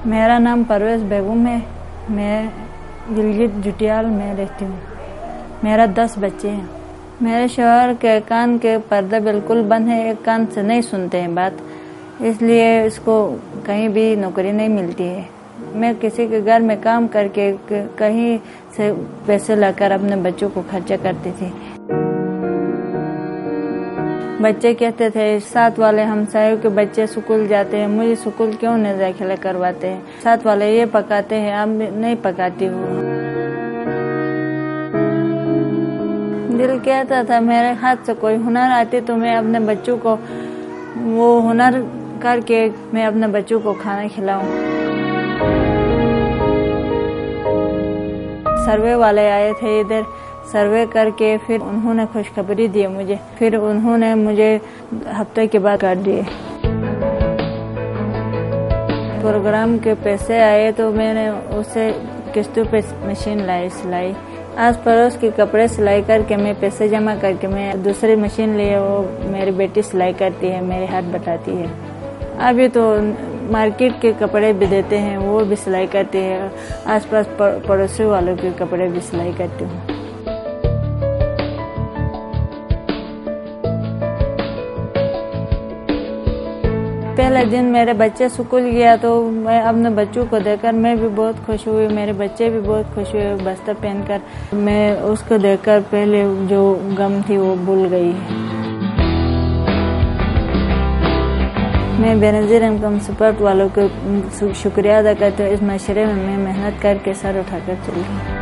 मेरा नाम परवेज़ बेगम है। मैं गिलगित जुटियाल में रहती हूँ। मेरा 10 बच्चे हैं। मेरे शौहर के कान के पर्दा बिल्कुल बंद है, एक कान से नहीं सुनते हैं बात, इसलिए इसको कहीं भी नौकरी नहीं मिलती है। मैं किसी के घर में काम करके कहीं से पैसे लाकर अपने बच्चों को खर्चा करती थी। बच्चे कहते थे साथ वाले हमसायों के बच्चे स्कूल जाते हैं, मुझे स्कूल क्यों नहीं दाखिला करवाते हैं, साथ वाले ये पकाते हैं, आप नहीं पकाती हो। दिल कहता था मेरे हाथ से कोई हुनर आती तो मैं अपने बच्चों को वो हुनर करके मैं अपने बच्चों को खाना खिलाऊं। सर्वे वाले आए थे इधर, सर्वे करके फिर उन्होंने खुशखबरी दी मुझे, फिर उन्होंने मुझे हफ्ते के बाद काट दिए। प्रोग्राम के पैसे आए तो मैंने उसे किस्तों पे मशीन लाई, सिलाई आस पड़ोस के कपड़े सिलाई करके मैं पैसे जमा करके मैं दूसरी मशीन लिए, वो मेरी बेटी सिलाई करती है, मेरे हाथ बताती है। अभी तो मार्केट के कपड़े भी देते हैं, वो भी सिलाई करती है, आसपास पड़ोसी वालों के कपड़े भी सिलाई करती हूँ। पहले दिन मेरे बच्चे स्कूल गया तो मैं अपने बच्चों को देखकर मैं भी बहुत खुश हुई, मेरे बच्चे भी बहुत खुश हुए बस्ता पहनकर। मैं उसको देखकर पहले जो गम थी वो भूल गई। मैं बेनज़ीर इनकम सपोर्ट वालों को शुक्रिया अदा करती हूँ। इस माशरे में मैं मेहनत करके सर उठाकर चली हूँ।